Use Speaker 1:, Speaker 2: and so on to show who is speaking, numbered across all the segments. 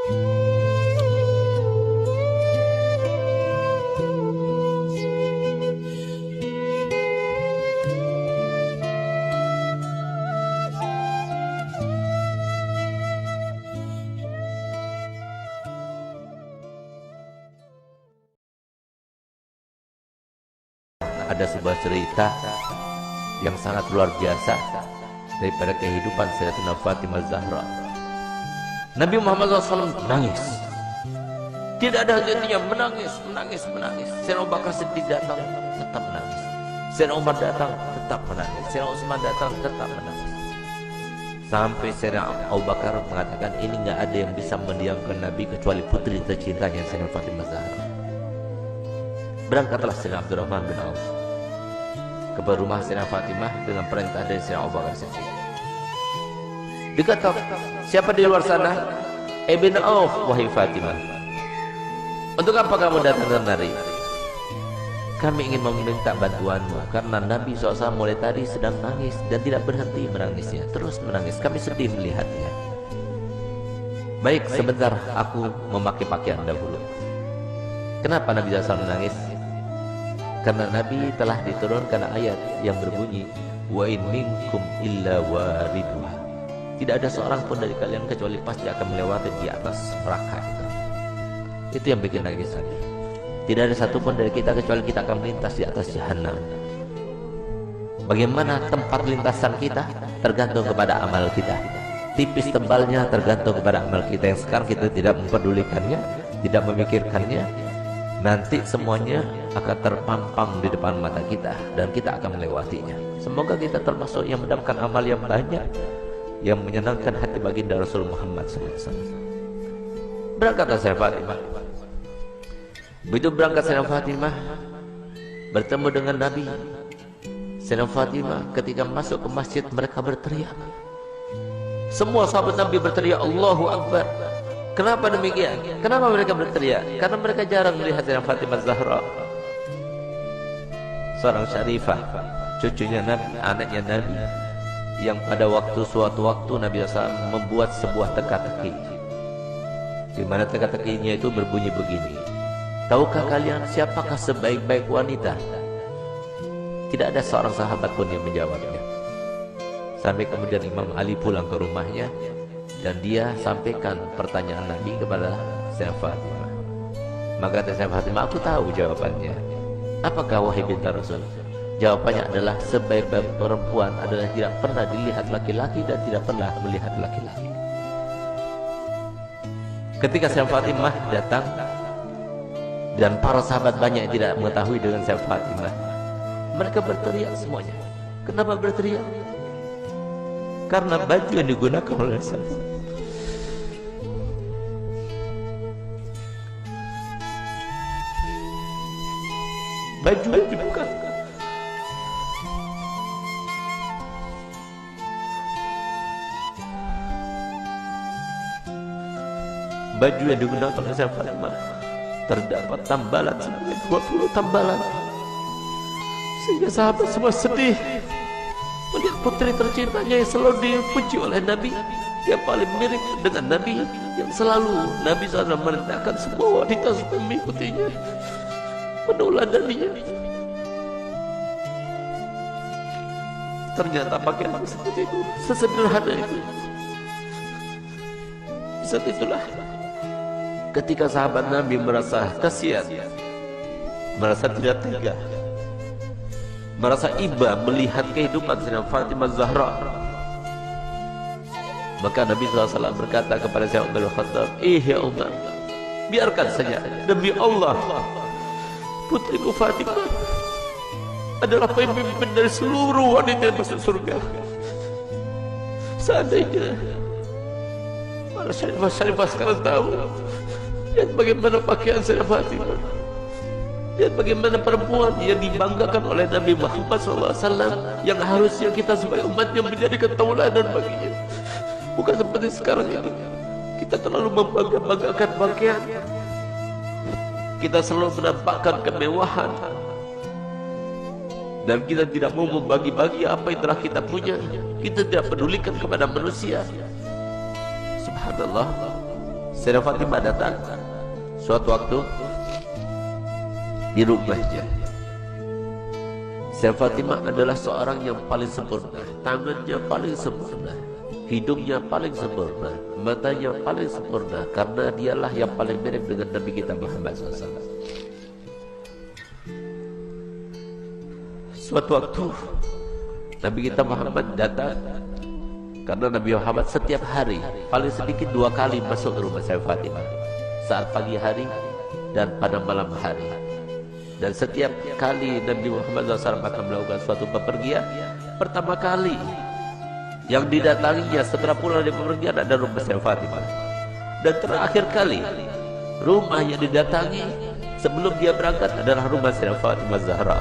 Speaker 1: Ada sebuah cerita yang sangat luar biasa daripada kehidupan Sayyidatina Fatimah Zahra. Nabi Muhammad SAW menangis, tidak ada henti-hentinya, menangis. Sayyidina Abu Bakar Siddiq datang, tetap menangis. Sayyidina Umar datang, tetap menangis. Sayyidina Utsman datang, tetap menangis. Sampai Sayyidina Abu Bakar mengatakan, ini nggak ada yang bisa mendiamkan Nabi kecuali putri tercintanya Sayyidatina Fatimah Zahra. Berangkatlah Sayyidina Abdurrahman bin Auf ke rumah Sayyidatina Fatimah dengan perintah dari Sayyidina Abu Bakar Siddiq. Dikatakan, siapa di luar sana? Ibn Auf, wahai Fatimah. Untuk apa kamu datang kemari? Kami ingin meminta bantuanmu karena Nabi SAW mulai tadi sedang nangis dan tidak berhenti menangisnya, terus menangis. Kami sedih melihatnya. Baik, sebentar aku memakai pakaian dahulu. Kenapa Nabi SAW menangis? Karena Nabi telah diturunkan ayat yang berbunyi, wa in minkum illa wariduha. Tidak ada seorang pun dari kalian kecuali pasti akan melewati di atas neraka itu. Itu yang bikin nangis Nabi. Tidak ada satupun dari kita kecuali kita akan melintas di atas jahanam. Bagaimana tempat lintasan kita tergantung kepada amal kita. Tipis tebalnya tergantung kepada amal kita yang sekarang kita tidak mempedulikannya, tidak memikirkannya. Nanti semuanya akan terpampang di depan mata kita dan kita akan melewatinya. Semoga kita termasuk yang mendapatkan amal yang banyak, yang menyenangkan hati baginda Rasul Muhammad SAW. Berangkatlah Sayyidatina Fatimah. Begitu berangkat Sayyidatina Fatimah bertemu dengan Nabi. Sayyidatina Fatimah ketika masuk ke masjid, mereka berteriak. Semua sahabat Nabi berteriak Allahu Akbar. Kenapa demikian? Kenapa mereka berteriak? Karena mereka jarang melihat Sayyidatina Fatimah Zahra, seorang syarifah, cucunya Nabi, anaknya Nabi, yang pada suatu waktu Nabi SAW membuat sebuah teka-teki, di mana teka-tekinya itu berbunyi begini. Tahukah kalian siapakah sebaik-baik wanita? Tidak ada seorang sahabat pun yang menjawabnya. Sampai kemudian Imam Ali pulang ke rumahnya dan dia sampaikan pertanyaan Nabi kepada Sayyidatina Fatimah. Maka Sayyidatina Fatimah, aku tahu jawabannya. Apakah wahai binti Rasul? Jawabannya adalah sebaik-baik perempuan adalah tidak pernah dilihat laki-laki dan tidak pernah melihat laki-laki. Ketika Sayyidatina Fatimah datang dan para sahabat banyak yang tidak mengetahui dengan Sayyidatina Fatimah, mereka berteriak semuanya. Kenapa berteriak? Karena baju yang digunakan oleh Rasul, baju yang dibuka, baju yang digunakan oleh Sayyidatina Fatimah terdapat tambalan sebanyak 20 tambalan, sehingga sahabat semua sedih melihat putri tercintanya yang selalu dipuji oleh Nabi, yang paling mirip dengan Nabi, yang selalu Nabi SAW merendahkan semua wanita supaya mengikutinya, meneladaninya. Ternyata pakaian seperti itu, sesederhana itu. Saat itulah ketika sahabat Nabi merasa kasihan, merasa tidak tega, merasa iba melihat kehidupan Sayyidatina Fatimah Zahra, maka Nabi SAW berkata kepada Sayyidina Umar bin Khattab, ya Umar, biarkan saja, demi Allah putriku Fatimah adalah pemimpin dari seluruh wanita yang masuk surga. Seandainya para syarifah sekarang tahu, lihat bagaimana pakaian Sayyidatina Fatimah, lihat bagaimana perempuan yang dibanggakan oleh Nabi Muhammad SAW, yang harusnya kita sebagai umatnya menjadikan tauladan baginya. Bukan seperti sekarang ini, kita terlalu membangga-banggakan pakaian, kita selalu menampakkan kemewahan, dan kita tidak mau membagi-bagi apa yang telah kita punya. Kita tidak pedulikan kepada manusia. Subhanallah, Sayyidah Fatimah datang suatu waktu di rumahnya. Sayyidah Fatimah adalah seorang yang paling sempurna, tangannya paling sempurna, hidungnya paling sempurna, matanya paling sempurna, karena dialah yang paling mirip dengan Nabi kita Muhammad SAW. Suatu waktu Nabi kita Muhammad datang, karena Nabi Muhammad setiap hari paling sedikit 2 kali masuk ke rumah Sayyidah Fatimah, saat pagi hari dan pada malam hari. Dan setiap kali Nabi Muhammad SAW akan melakukan suatu bepergian, pertama kali yang didatanginya setelah pulang dari bepergian ada rumah Sayyidah Fatimah. Dan terakhir kali rumah yang didatangi sebelum dia berangkat adalah rumah Sayyidah Fatimah Zahra.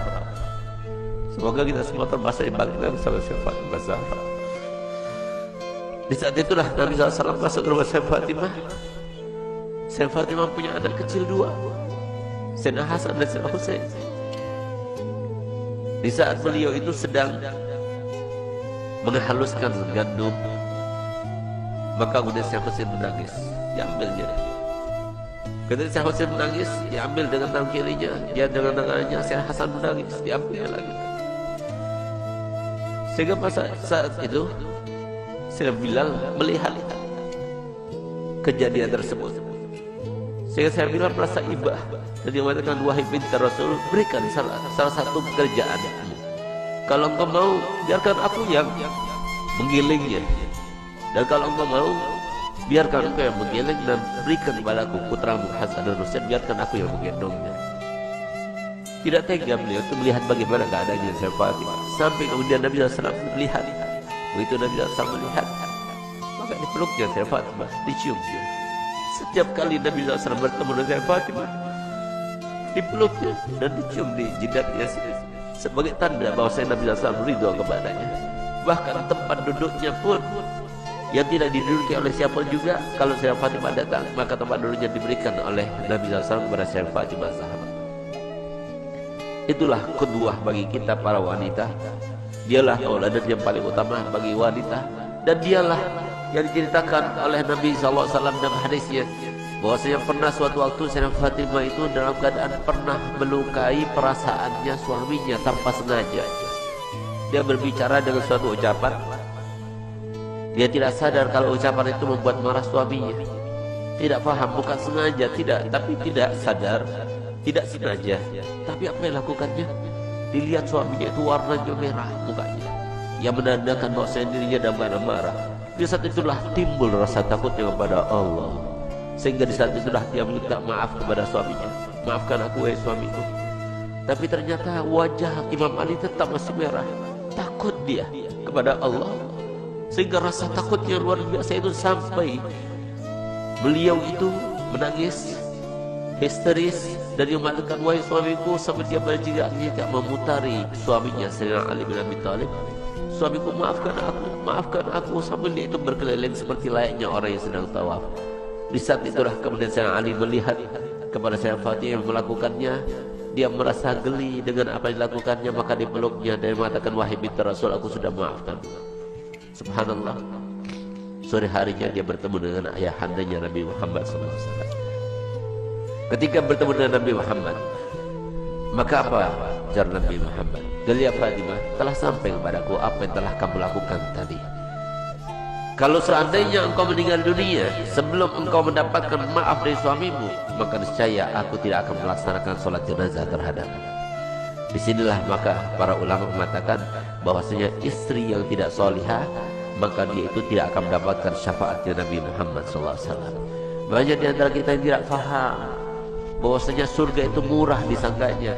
Speaker 1: Semoga kita semua termasuk yang bangkit bersama Sayyidah Fatimah Zahra. Di saat itulah Nabi SAW masuk ke rumah Sayyidah Fatimah. Sayyidah Fatimah punya anak kecil 2, Sayyidina Hasan dan Sayyidina Husain. Di saat beliau itu sedang menghaluskan gandum, maka kemudian Sayyidina Husain menangis, diambilnya. Ketika Sayyidina Husain menangis, diambil dengan tangan kirinya, dia dengan tangannya. Sayyidina Hasan menangis, diambil lagi. Sehingga saat itu Sayyidina Bilal melihat kejadian tersebut. Sehingga Sayyidina Bilal merasa ibah dan dia mengatakan, wahai binti Rasul, berikan salah satu pekerjaan. Kalau engkau mau, biarkan aku yang menggilingnya. Dan kalau engkau mau, biarkan engkau yang menggiling dan berikan kepadaku putramu Hasan dan Husain, biarkan aku yang menggendongnya. Tidak tega beliau untuk melihat bagaimana keadaannya Sayyidah Fatimah. Sampai kemudian Nabi SAW melihat. Begitu Nabi SAW melihat, maka dipeluknya Sayyidah Fatimah, dicium dia. Setiap kali Nabi SAW bertemu dengan Sayyidah Fatimah, dipeluknya dan dicium di jidatnya sebagai tanda bahwa Nabi SAW ridho kepadanya. Bahkan tempat duduknya pun yang tidak diduduki oleh siapa juga, kalau Sayyidah Fatimah datang, maka tempat duduknya diberikan oleh Nabi SAW kepada Sayyidah Fatimah Zahra. Itulah kedua bagi kita para wanita. Dialah tauladan yang paling utama bagi wanita, dan dialah yang diceritakan oleh Nabi SAW dalam hadisnya, bahwasanya pernah suatu waktu Sayyidah Fatimah itu dalam keadaan pernah melukai perasaannya suaminya tanpa sengaja. Dia berbicara dengan suatu ucapan, dia tidak sadar kalau ucapan itu membuat marah suaminya. Tidak paham, bukan sengaja, tidak, tapi tidak sadar, tidak sengaja. Tapi apa yang lakukannya? Dilihat suaminya itu warnanya merah mukanya, yang menandakan bahwa dirinya dalam keadaan marah. Di saat itulah timbul rasa takutnya kepada Allah, sehingga di saat itulah dia minta maaf kepada suaminya. Maafkan aku, wahai suamiku. Tapi ternyata wajah Imam Ali tetap masih merah. Takut dia kepada Allah, sehingga rasa takutnya luar biasa itu sampai beliau itu menangis histeris dan dia mengatakan, wahai suamiku, sampai dia berjigak-jigak memutari suaminya Sayyidina Ali bin Abi Thalib. Suamiku, maafkan aku, sambil dia itu berkeliling seperti layaknya orang yang sedang tawaf. Di saat itulah kemudian Sayyidina Ali melihat kepada Sayyidah Fatimah yang melakukannya. Dia merasa geli dengan apa yang dilakukannya, maka dipeluknya dan mengatakan, wahai binti Rasul, aku sudah maafkan. Subhanallah, sore harinya dia bertemu dengan ayahandanya Nabi Muhammad SAW. Ketika bertemu dengan Nabi Muhammad, maka apa ujar Nabi Muhammad? Ya Fatimah, telah sampai kepadaku apa yang telah kamu lakukan tadi. Kalau seandainya engkau meninggal dunia sebelum engkau mendapatkan maaf dari suamimu, maka niscaya aku tidak akan melaksanakan sholat jenazah terhadapmu. Disinilah maka para ulama mengatakan bahwasanya istri yang tidak solihah, maka dia itu tidak akan mendapatkan syafaatnya Nabi Muhammad SAW. Banyak di antara kita yang tidak faham bahwasanya surga itu murah disangkanya,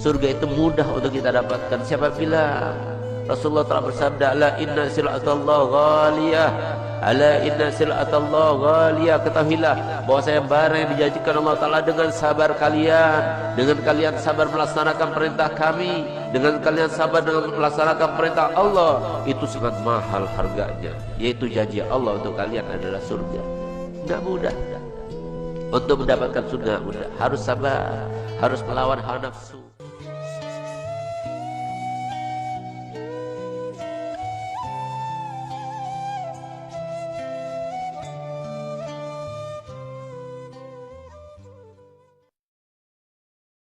Speaker 1: surga itu mudah untuk kita dapatkan. Siapa bilang? Rasulullah telah bersabda, ala inna sil'atallah ghaliyah, ala inna sil'atallah ghaliyah. Ketahuilah bahwasanya barang yang dijanjikan Allah Ta'ala dengan sabar kalian, dengan kalian sabar melaksanakan perintah kami, dengan kalian sabar dengan melaksanakan perintah Allah, itu sangat mahal harganya, yaitu janji Allah untuk kalian adalah surga. Tidak mudah untuk mendapatkan surga, mudah. Harus sabar, harus melawan hawa nafsu.